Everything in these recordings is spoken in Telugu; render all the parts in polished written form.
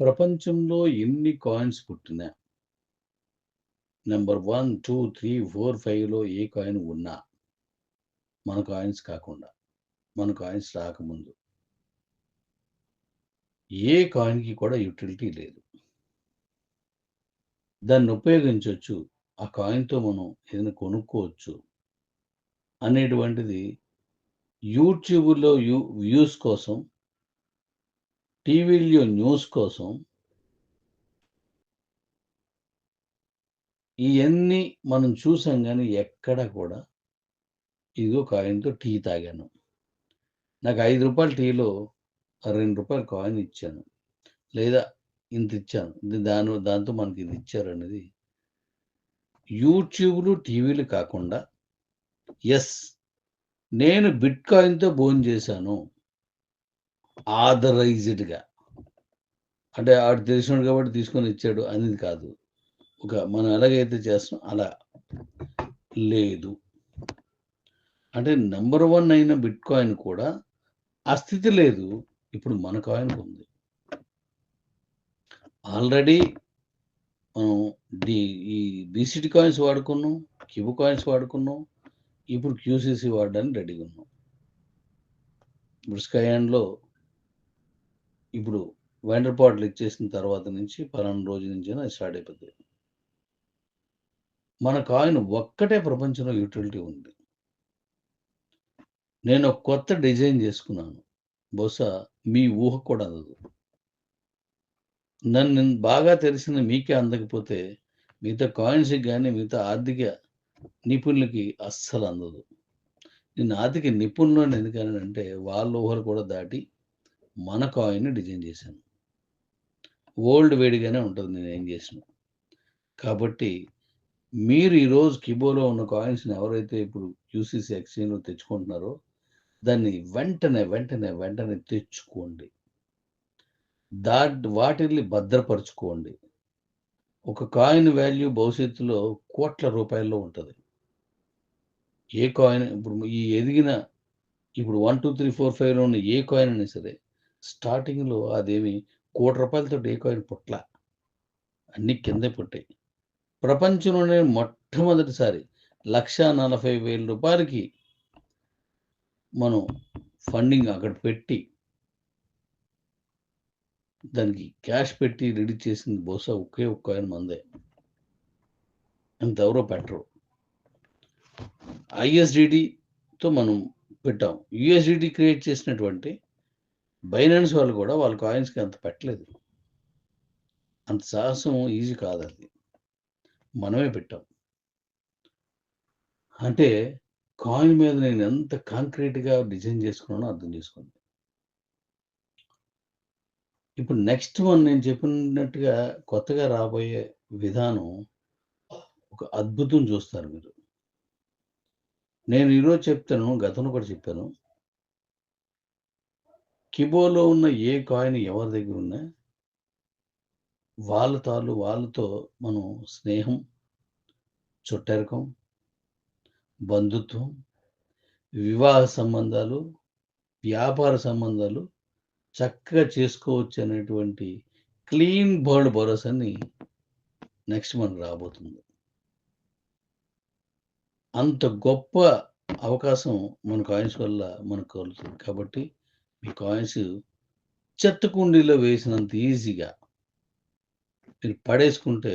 ప్రపంచంలో ఎన్ని కాయిన్స్ పుట్టినా నెంబర్ 1, 2, 3, 4, 5లో ఏ కాయిన్ ఉన్నా మన కాయిన్స్ కాకుండా, మన కాయిన్స్ రాకముందు ఏ కాయిన్‌కి కూడా యుటిలిటీ లేదు. దాన్ని ఉపయోగించొచ్చు. ఆ కాయిన్‌తో మనం ఏదైనా కొనుక్కోవచ్చు అనేటువంటిది యూట్యూబ్‌లో వ్యూస్ కోసం, టీవీల్లో న్యూస్ కోసం ఇయన్నీ మనం చూసాం గానీ ఎక్కడ కూడా ఇదిగో కాయిన్‌తో టీ తాగాను. నాకు రూ. 5 టీలో రూ. 2 కాయిన్ ఇచ్చాను. లేదా ఇంతిచ్చాను. దాంతో మనకి ఇది ఇచ్చారనేది యూట్యూబ్‌లు, టీవీలు కాకుండా యెస్, నేను బిట్‌కాయిన్‌తో భోంచేశాను. ఆథరైజ్డ్‌గా. అంటే ఆడు తెలిసినోడు కాబట్టి తీసుకొని ఇచ్చాడు అనేది కాదు. మనం ఎలాగైతే చేస్తామో అలా లేదు. అంటే నంబర్ 1 అయిన బిట్‌కాయిన్ కూడా ఆ స్థితి లేదు. ఇప్పుడు మన కాయిన్‌కుంది. ఆల్రెడీ మనం డి ఈ బీసీటీ కాయిన్స్ వాడుకున్నాం. క్యూబ్ కాయిన్స్ వాడుకున్నాం. ఇప్పుడు క్యూసీసీ వాడడానికి రెడీగా ఉన్నాం. ఇప్పుడు స్కైయాన్‌లో ఇప్పుడు వెండర్ పాట్లు ఇచ్చేసిన తర్వాత నుంచి పలానా రోజు నుంచైనా స్టార్ట్ అయిపోద్ది. మన కాయిన్ ఒక్కటే ప్రపంచంలో యుటిలిటీ ఉంది. నేను ఒక కొత్త డిజైన్ చేసుకున్నాను. బహుశా మీ ఊహకు కూడా అందదు. నన్ను బాగా తెలిసిన మీకే అందకపోతే మిగతా కాయిన్స్‌కి గాని, మిగతా ఆర్థిక నిపుణులకి అస్సలు అందదు. నేను ఆర్థిక నిపుణులని ఎందుకన్నానంటే వాళ్ళ ఊహలు కూడా దాటి మన కాయిన్‌ని డిజైన్ చేశాను. ఓల్డ్ వేడిగానే ఉంటది నేనేం చేసినా. కాబట్టి మీరు ఈరోజు కిబోలో ఉన్న కాయిన్స్‌ని ఎవరైతే ఇప్పుడు యూసీసీ ఎక్స్‌చేంజ్‌లో తెచ్చుకుంటున్నారో దాన్ని వెంటనే తెచ్చుకోండి. వాటిల్ని భద్రపరుచుకోండి. ఒక కాయిన్ వాల్యూ భవిష్యత్తులో కోట్ల రూపాయల్లో ఉంటది. ఏ కాయిన్ ఇప్పుడు ఈ ఎదిగిన ఇప్పుడు 1, 2, 3, 4, 5లో ఉన్న ఏ కాయిన్ అయినా సరే స్టార్టింగ్‌లో అదేమి రూ. 1,00,00,000తోటి ఏ కాయిన్ పుట్టల. అన్నీ కిందే పుట్టాయి. ప్రపంచంలోనే మొట్టమొదటిసారి రూ. 1,40,000కి మనం ఫండింగ్ అక్కడ పెట్టి దానికి క్యాష్ పెట్టి రెడీ చేసింది బహుశా ఒకే ఒక్క కాయిన్ మనదే. ఇంకెవరో పెట్టరు. ఐఎస్‌డిటీతో మనం పెట్టాం. యూఎస్‌డిటీ క్రియేట్ చేసినటువంటి బైనాన్స్ వాళ్ళు కూడా వాళ్ళ కాయిన్స్‌కి అంత పెట్టలేదు. అంత సాహసం ఈజీ కాదది. మనమే పెట్టాం. అంటే కాయిన్ మీద నేను ఎంత కాంక్రీట్‌గా డిజైన్ చేసుకున్నానో అర్థం చేసుకోండి. ఇప్పుడు నెక్స్ట్ వన్ నేను చెప్పినట్టుగా కొత్తగా రాబోయే విధానం ఒక అద్భుతం చూస్తారు మీరు. నేను ఈరోజు చెప్తాను, గతంలో కూడా చెప్పాను. కిబోలో ఉన్న ఏ కాయిన్ ఎవరి దగ్గరున్నా వాళ్ళతో మనం స్నేహం, చుట్టరికం, బంధుత్వం, వివాహ సంబంధాలు, వ్యాపార సంబంధాలు చక్కగా చేసుకోవచ్చనేటువంటి క్లీన్ బోర్డ్ భరోసాని నెక్స్ట్ మనకు రాబోతుంది. అంత గొప్ప అవకాశం మన కాయిన్స్ వల్ల మనకు కలుగుతుంది. కాబట్టి మీ కాయిన్స్ చెత్త కుండీలో వేసినంత ఈజీగా మీరు పడేసుకుంటే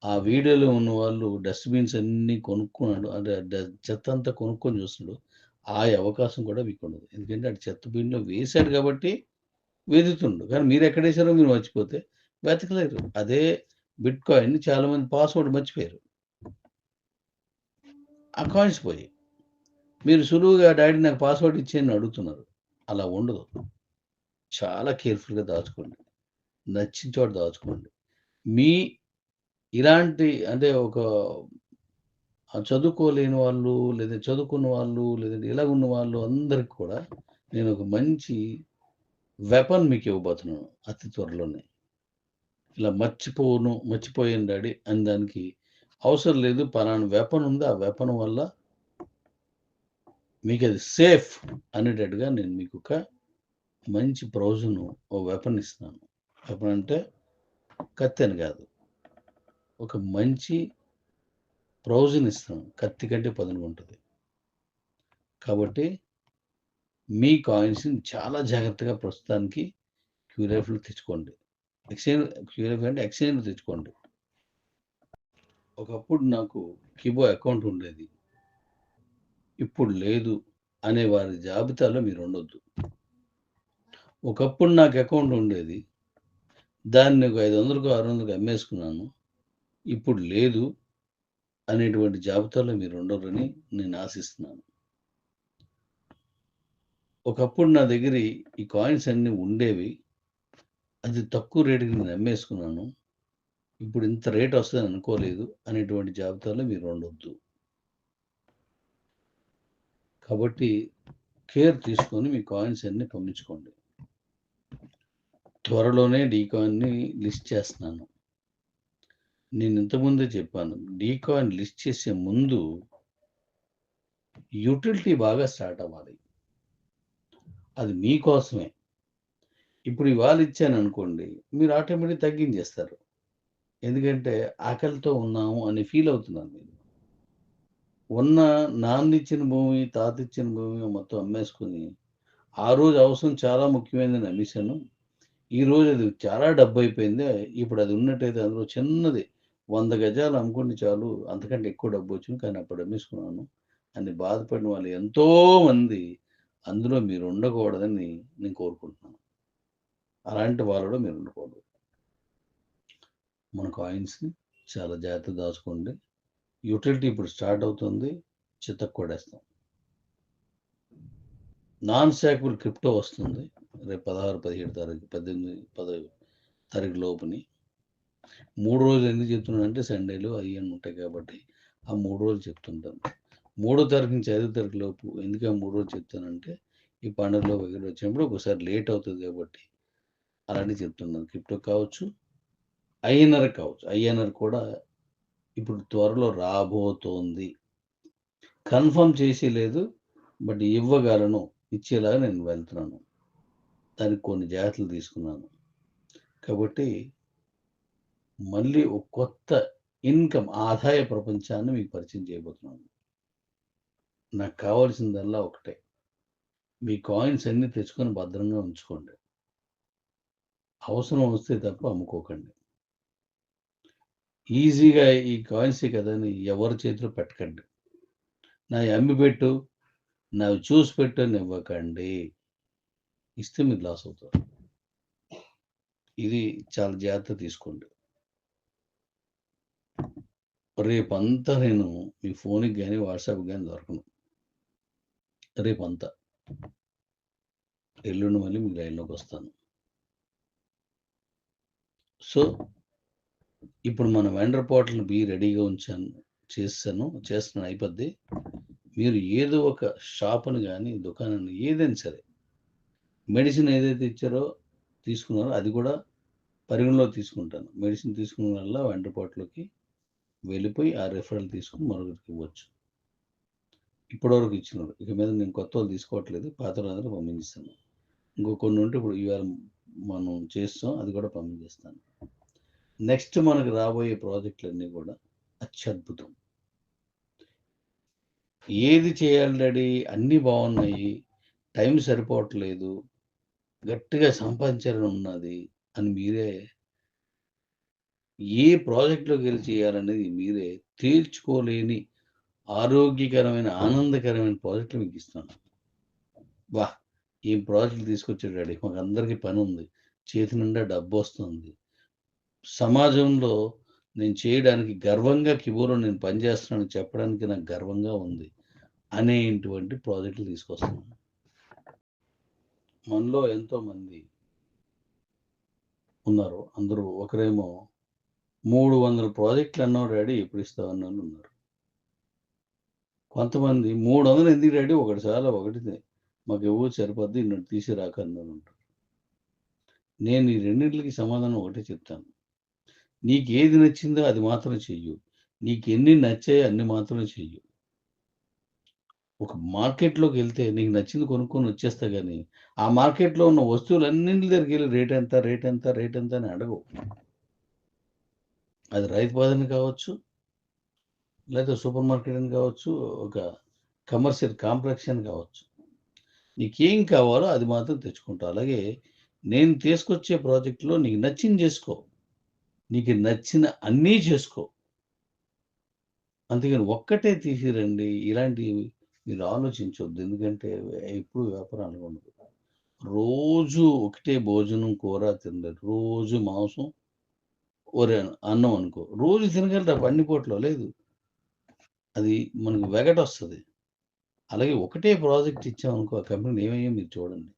ఆ వీడియోలో ఉన్నవాళ్ళు డస్ట్‌బిన్స్ అన్నీ కొనుక్కున్నాడు. అంటే చెత్తంతా కొనుక్కొని చూస్తున్నాడు. ఆ అవకాశం కూడా మీకుండదు. ఎందుకంటే ఆడు చెత్త బిన్‌లో వేశాడు కాబట్టి వెతుకుతుండు. కానీ మీరెక్కడేశారో మీరు మర్చిపోతే వెతకలేరు. అదే బిట్‌కాయిన్ చాలామంది పాస్వర్డ్ మర్చిపోయారు. ఆ కాయిన్స్ పోయాయి. మీరు సులువుగా డాడీ నాకు పాస్వర్డ్ ఇచ్చేయని అడుగుతున్నారు. అలా ఉండదు. చాలా కేర్‌ఫుల్‌గా దాచుకోండి. నచ్చిన చోట దాచుకోండి. మీ ఇలాంటి అంటే ఒక చదువుకోలేని వాళ్ళు, లేదా చదువుకున్న వాళ్ళు, లేదంటే ఇలాగున్న వాళ్ళు అందరికి కూడా నేను ఒక మంచి వెపన్ మీకు ఇవ్వబోతున్నాను అతి త్వరలోనే. ఇలా మర్చిపోయాను డాడీ అని దానికి అవసరం లేదు. పలానా వెపన్ ఉంది. ఆ వెపన్ వల్ల మీకది సేఫ్ అనేటట్టుగా నేను మీకొక మంచి ఓ వెపన్ ఇస్తున్నాను. వెపన్ అంటే కత్తి అని కాదు. ఒక మంచి ఇస్తున్నాను. కత్తి కంటే పదునుగుంటది. కాబట్టి మీ కాయిన్స్‌ని చాలా జాగ్రత్తగా ప్రస్తుతానికి క్యూలైఫ్‌లో తెచ్చుకోండి. క్యూలైఫ్ అంటే ఎక్స్‌చేంజ్‌లో తెచ్చుకోండి. ఒకప్పుడు నాకు కిబో అకౌంట్ ఉండేది. ఇప్పుడు లేదు అనే వారి జాబితాలో మీరుండొద్దు. ఒకప్పుడు నాకు అకౌంట్ ఉండేది. దాన్ని ఒక 500కో, 600కో అమ్మేసుకున్నాను. ఇప్పుడు లేదు అనేటువంటి జాబితాలో మీరుండరని నేను ఆశిస్తున్నాను. ఒకప్పుడు నా దగ్గర ఈ కాయిన్స్ అన్నీ ఉండేవి. అది తక్కువ రేటుకి నేను అమ్మేసుకున్నాను. ఇప్పుడు ఇంత రేట్ వస్తదని అనుకోలేదు అనేటువంటి జాబితాలో మీరుండొద్దు. కాబట్టి కేర్ తీసుకొని మీ కాయిన్స్ అన్నీ పంపించుకోండి. త్వరలోనే డీకాయిన్‌ని లిస్ట్ చేస్తున్నాను. నేను ఇంతకుముందే చెప్పాను. డీకాయిన్ లిస్ట్ చేసే ముందు యుటిలిటీ బాగా స్టార్ట్ అవ్వాలి. అది మీకోసమే. ఇప్పుడు ఇవాళ ఇచ్చాననుకోండి, మీరు ఆటోమేటిక్‌గా తగ్గించేస్తారు. ఎందుకంటే ఆకలితో ఉన్నాము అని ఫీల్ అవుతున్నారు మీరు. ఉన్న నాన్నిచ్చిన భూమి, తాతిచ్చిన భూమి మొత్తం అమ్మేసుకొని, ఆ రోజు అవసరం చాలా ముఖ్యమైనదని అమ్మేశాను. ఈరోజు అది చాలా డబ్బయిపోయింది. ఇప్పుడు అది ఉన్నట్టయితే అందులో చిన్నది 100 గజాలు అమ్ముకుంటే చాలు. అంతకంటే ఎక్కువ డబ్బొచ్చును. కానీ అప్పుడు అమ్మేసుకున్నాను అని బాధపడిన వాళ్ళు ఎంతోమంది అందులో మీరు ఉండకూడదని నేను కోరుకుంటున్నాను. అలాంటి వాళ్ళలో మీరు ఉండకూడదు. మన కాయిన్స్‌ని చాలా జాగ్రత్తగా దాచుకోండి. యుటిలిటీ ఇప్పుడు స్టార్ట్ అవుతుంది. చితక్ కొడేస్తాం. నాన్ స్టాకబుల్ క్రిప్టో వస్తుంది. రేపు 16, 17 తారీఖు 18, 10 తారీఖు లోపుని. 3 రోజులు ఎందుకు చెప్తున్నానంటే సండేలు అయ్యన్నీ ఉంటాయి కాబట్టి ఆ 3 రోజులు చెప్తుంటాను. 3వ తారీఖు నుంచి 5వ తారీఖు లోపు ఎందుకు ఆ 3 రోజులు చెప్తానంటే ఈ పండుగలో వగైరా వచ్చినప్పుడు ఒకసారి లేట్ అవుతుంది కాబట్టి అలాంటివి చెప్తున్నాను. క్రిప్టో కావచ్చు, ఐఎన్ఆర్ కావచ్చు. ఐఎన్ఆర్ కూడా ఇప్పుడు త్వరలో రాబోతోంది. కన్ఫర్మ్ చేసి లేదు. బట్ ఇవ్వగలను. ఇచ్చేలాగా నేను వెళ్తున్నాను. దానికి కొన్ని జాగ్రత్తలు తీసుకున్నాను. కాబట్టి మళ్ళీ ఒక కొత్త ఆదాయ ప్రపంచాన్ని మీకు పరిచయం చేయబోతున్నాను. నాకు కావాల్సిందల్లా ఒకటే. మీ కాయిన్స్ అన్నీ తెచ్చుకొని భద్రంగా ఉంచుకోండి. అవసరం వస్తే తప్ప అమ్ముకోకండి. ఈజీగా ఈ కాయిన్సే కదా అని ఎవరి చేతిలో పెట్టకండి. నాయి అమ్మి పెట్టు, నావి చూసి పెట్టు అని ఇవ్వకండి. ఇస్తే మీరు లాస్ అవుతారు. ఇది చాలా జాగ్రత్త తీసుకోండి. రేపంతా నేను మీ ఫోన్‌కి గాని, వాట్సాప్‌కి గాని దొరకను. రేపంతా. ఎల్లుండి మళ్ళీ మీ లైన్‌లోకొస్తాను. సో, ఇప్పుడు మన వెండర్ పోర్టల్ రెడీగా ఉంచాను. చేస్తున్నాను అయిపోద్ది. మీరు ఏదో ఒక షాపుని గాని, దుకాణాన్ని ఏదైనా సరే, మెడిసిన్ ఏదైతే ఇచ్చారో, తీసుకున్నారో అది కూడా పరిగణలోకి తీసుకుంటాను. మెడిసిన్ తీసుకున్న వల్ల వెండర్ పోర్టల్‌లోకి వెళ్ళిపోయి ఆ రిఫరల్ తీసుకొని మరొకరికి ఇవ్వచ్చు. ఇప్పటివరకు ఇచ్చినోళ్ళు. ఇక మీద నేను కొత్తోళ్ళు తీసుకోవట్లేదు. పాతోళ్ళందరూ పంపించేస్తాను. ఇంకో కొన్ని ఉంటే ఇప్పుడు ఇవాళ మనం చేస్తాం. అది కూడా పంపించేస్తాను. నెక్స్ట్ మనకు రాబోయే ప్రాజెక్టులన్నీ కూడా అత్యద్భుతం. ఏది చేయాలి డాడీ? అన్నీ బాగున్నాయి. టైం సరిపోవట్లేదు. గట్టిగా సంపాదించాలని ఉన్నది అని మీరే ఏ ప్రాజెక్ట్‌లోకెళ్ళి చేయాలనేది మీరే తేల్చుకోలేని ఆరోగ్యకరమైన, ఆనందకరమైన ప్రాజెక్ట్‌లు మీకిస్తాను. వాహ్! ఏం ప్రాజెక్ట్‌లు తీసుకొచ్చాడు డాడీ. మాకందరికీ పనుంది. చేతి నిండా డబ్బొస్తుంది. సమాజంలో నేను చేయడానికి గర్వంగా కిబోలో నేను పనిచేస్తున్నానని చెప్పడానికి నాకు గర్వంగా ఉంది. అనేటువంటి ప్రాజెక్టులు తీసుకొస్తున్నాను. మనలో ఎంతోమంది ఉన్నారు. అందరూ ఒకరేమో 300 ప్రాజెక్టులు అన్నావు డాడీ ఎప్పుడు ఇస్తావన్నోళ్ళు ఉన్నారు. కొంతమంది 300 ఎందుకు డాడీ ఒకటి చాలు ఒకటిదే. మాకివ్వు సరిపోద్ది ఇన్నోటి తీసుకురాక అన్నోళ్ళుంటారు. నేను ఈ రెండిట్లకి సమాధానం ఒకటే చెప్తాను. నీకేది నచ్చిందో అది మాత్రం చెయ్యు. నీకెన్ని నచ్చాయో అన్ని మాత్రమే చెయ్యు. ఒక మార్కెట్‌లోకెళ్తే నీకు నచ్చింది కొనుక్కొని వచ్చేస్తా గానీ, ఆ మార్కెట్‌లో ఉన్న వస్తువులన్నింటి దగ్గరికెళ్ళి రేటెంత, రేటెంత, రేటెంత అని అడగవు. అది రైతు బజార్‌ని కావచ్చు, లేదా సూపర్ మార్కెట్ అని కావచ్చు, ఒక కమర్షియల్ కాంప్లెక్స్ అని కావచ్చు. నీకేం కావాలో అది మాత్రం తెచ్చుకుంటావు. అలాగే నేను తీసుకొచ్చే ప్రాజెక్ట్‌లో నీకు నచ్చింది జేసుకో. నీకు నచ్చిన అన్నీ చేసుకో. అంతేగాని ఒక్కటే తీసిరండి ఇలాంటివి మీరు ఆలోచించొద్దు. ఎందుకంటే ఎప్పుడు వ్యాపారం ఉండదు. రోజు ఒకటే భోజనం, కూర తినలేరు. రోజు మాంసం, అన్నం అనుకో. రోజు తినగలరా అన్ని పూటలు? లేదు. అది మనకు వెగటొస్తది. అలాగే ఒకటే ప్రాజెక్ట్ ఇచ్చామనుకో, ఆ కంపెనీలు ఏమయ్యాయో మీరు చూడండి.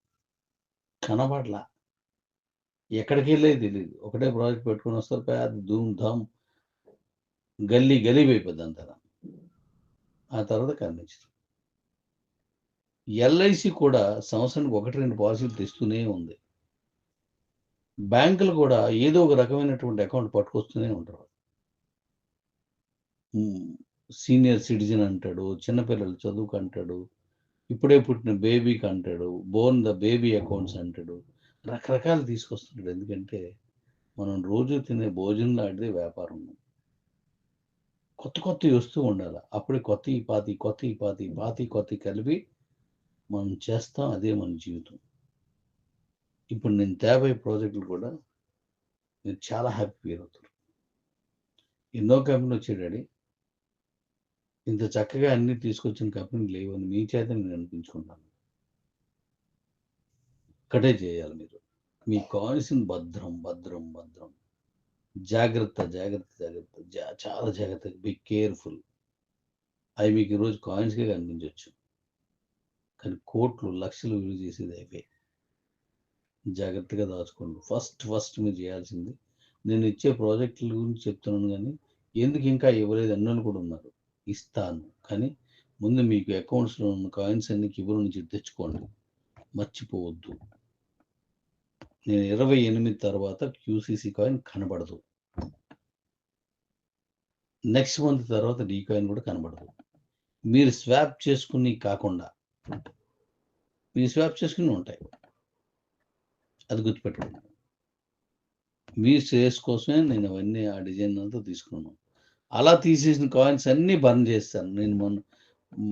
కనబడలా. ఎక్కడికెళ్ళేది తెలీదు. ఒకటే ప్రాజెక్ట్ పెట్టుకొని వస్తారు. పెద్ద ధూమ్ ధామ్ గలీబయిపోద్దంతా. ఆ తర్వాత కనిపించదు. ఎల్ఐసి కూడా సంవత్సరానికి 1, 2 పాలసీలు తెస్తూనే ఉంది. బ్యాంకులు కూడా ఏదో ఒక రకమైనటువంటి అకౌంట్ పట్టుకొస్తూనే ఉంటారు. హ్మ్. సీనియర్ సిటిజన్ అంటాడు, చిన్న పిల్లల చదువుకంటాడు, ఇప్పుడే పుట్టిన బేబీకి అంటాడు, బోర్న్ ద బేబీ అకౌంట్స్ అంటాడు. రకరకాలు తీసుకొస్తున్నాడు. ఎందుకంటే, మనం రోజు తినే భోజనం లాంటిదే వ్యాపారం. కొత్తయి వస్తూ ఉండాల. అప్పుడే కొత్తయి, పాతయి, కొత్తయి, పాతయి, పాతయి, కొత్తయి కలిపి మనం చేస్తాం. అదే మన జీవితం. ఇప్పుడు నేను తేబోయే ప్రాజెక్టులు కూడా మీరు చాలా హ్యాపీ ఫీల్ అవుతారు. ఎన్నో కంపెనీలు వచ్చాయి డాడీ. ఇంత చక్కగా అన్నీ తీసుకొచ్చిన కంపెనీలు లేవని మీ చేత నేను అనిపించుకుంటాను. ఒక్కటే చేయాలి మీరు. మీ కాయిన్స్‌ని భద్రం, భద్రం, భద్రం. జాగ్రత్త, జాగ్రత్త, జాగ్రత్త. చాలా జాగ్రత్తగా బీ కేర్‌ఫుల్. అవి మీకు ఈరోజు కాయిన్స్‌గే కనిపించొచ్చు. కానీ కోట్లు, లక్షలు విలువ చేసేది అవే. జాగ్రత్తగా దాచుకోండి. ఫస్ట్ మీరు చేయాల్సింది నేను ఇచ్చే ప్రాజెక్టుల గురించి చెప్తున్నాను గానీ, ఎందుకు ఇంకా ఇవ్వలేదు అన్నోళ్ళు కూడా ఉన్నారు. ఇస్తాను. కానీ ముందు మీకు అకౌంట్స్‌లో ఉన్న కాయిన్స్ అన్ని కిబురు నుంచి తెచ్చుకోండి. మర్చిపోవద్దు. నేను 28 తర్వాత క్యూసీసీ కాయిన్ కనబడదు. నెక్స్ట్ మంత్ తర్వాత డీ కాయిన్ కూడా కనబడదు. మీరు స్వాప్ చేసుకుని కాకుండా మీరు స్వాప్ చేసుకుని ఉంటాయి. అది గుర్తుపెట్టుకోండి. మీ శ్రేయస్ కోసమే నేను అవన్నీ ఆ డిజైన్ అంతా తీసుకున్నాను. అలా తీసేసిన కాయిన్స్ అన్నీ బర్న్ చేస్తాను. నేను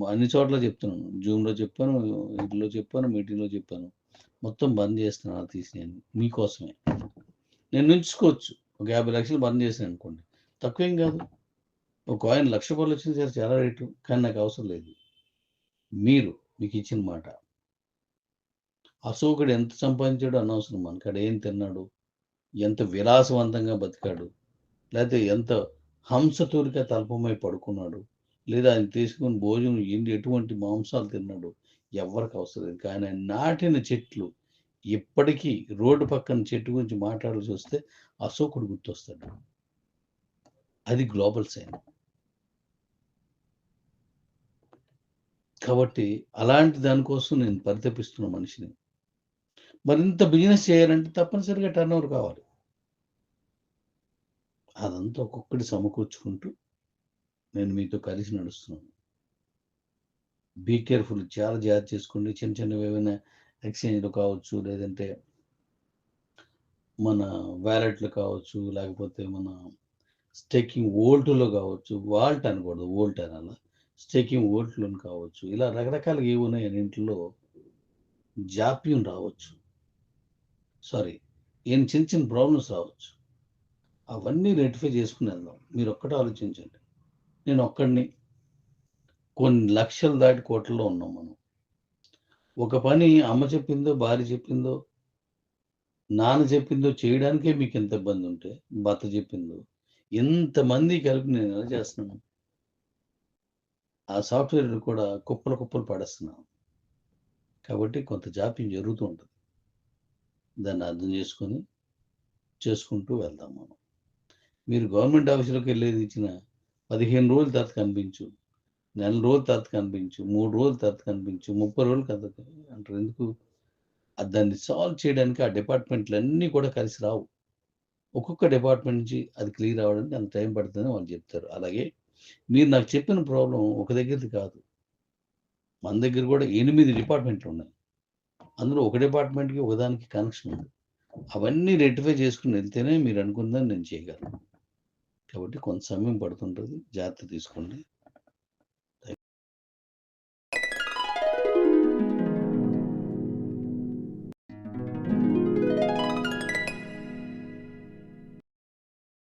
అన్ని చోట్ల చెప్తున్నాను. జూమ్‌లో చెప్పాను, ఈటిలో చెప్పాను, మీటింగ్‌లో చెప్పాను. మొత్తం బర్న్ చేస్తున్నాను అలా తీసినయన్ని. మీకోసమే. నేను ఉంచుకోవచ్చు. ఒక 50,00,000 బర్న్ చేశాననుకోండి. తక్కువేం కాదు. ఒక కాయిన్ రూ. 1,00,000 వచ్చినా సరే చాలా రేటు. కానీ నాకు అవసరం లేదు. మీకిచ్చిన మాట. అశోకుడు ఎంత సంపాదించాడో అనవసరం. మనకాడ ఏం తిన్నాడు? ఎంత విలాసవంతంగా బతికాడు? లేతే ఎంత హంసతూలిక తల్పమై పడుకున్నాడు? లేదా ఆయన తీసుకున్న భోజనం ఎటువంటి మాంసాలు తిన్నాడు? ఎవ్వరికి అవసరం లేదు. కానీ ఆయన నాటిన చెట్లు ఇప్పటికీ రోడ్డు పక్కన చెట్టు గురించి మాట్లాడాల్సొస్తే అశోకుడు గుర్తొస్తాడు. అది గ్లోబల్ సైన్. కాబట్టి అలాంటి దాని కోసం నేను పరితపిస్తున్న మనిషిని. మరింత బిజినెస్ చేయాలంటే తప్పనిసరిగా టర్నోవర్ కావాలి. అదంతా ఒక్కొక్కటి సమకూర్చుకుంటూ నేను మీతో కలిసి నడుస్తున్నాను. Be careful. చాలా జాగ్రత్త చేసుకోండి. చిన్న చిన్నవి ఏవైనా ఎక్స్‌చేంజ్‌లు కావచ్చు, లేదంటే మన వాలెట్‌లు కావచ్చు, లేకపోతే మన స్టేకింగ్ వోల్ట్‌లో కావచ్చు. వాల్ట్ అనకూడదు. వోల్ట్ అనాల. స్టేకింగ్ వోల్ట్‌లోని కావచ్చు. ఇలా రకరకాలుగా ఏవున్నాయని ఇంట్లో జాప్యం రావచ్చు. సారీ. చిన్న చిన్న ప్రాబ్లమ్స్ రావచ్చు. అవన్నీ రెక్టిఫై చేసుకొని వెళ్దాం. మీరొక్కటే ఆలోచించండి. నేనొక్కడిని. కొన్ని లక్షలు దాటి కోట్లలో ఉన్నాం మనం. ఒక పని అమ్మ చెప్పిందో, భార్య చెప్పిందో, నాన్న చెప్పిందో చేయడానికే మీకింత ఇబ్బందుంటే, భర్త చెప్పిందో, ఇంతమంది కలిపి నేనెలా చేస్తున్నాను? ఆ సాఫ్ట్‌వేర్‌లు కూడా కుప్పలు కుప్పలు పడేస్తున్నాను. కాబట్టి కొంత జాప్యం జరుగుతూ ఉంటది. దాన్ని అర్థం చేసుకొని, చేసుకుంటూ వెళ్దాం మనం. మీరు గవర్నమెంట్ ఆఫీస్‌లోకెళ్ళేది ఇచ్చిన 15 రోజుల తర్వాత కనిపించు. నెల రోజుల తర్వాత కనిపించు. 3 రోజుల తర్వాత కనిపించు. 30 రోజుల తర్వాత అంటారు. ఎందుకు? దాన్ని సాల్వ్ చేయడానికి ఆ డిపార్ట్‌మెంట్‌లన్నీ కూడా కలిసి రావు. ఒక్కొక్క డిపార్ట్మెంట్ నుంచి అది క్లియర్ అవ్వడానికి అంత టైం పడుతుందని వాళ్ళు చెప్తారు. అలాగే మీరు నాకు చెప్పిన ప్రాబ్లమ్ ఒక దగ్గరది కాదు. మన దగ్గర కూడా 8 డిపార్ట్మెంట్లున్నాయి. అందులో ఒక డిపార్ట్మెంట్‌కి ఒకదానికి కనెక్షన్ ఉంది. అవన్నీ రెక్టిఫై చేసుకొని వెళ్తేనే మీరు అనుకున్నదాన్ని నేను చేయగలను. కాబట్టి కొంత సమయం పడుతుంటది. జాగ్రత్త తీసుకోండి.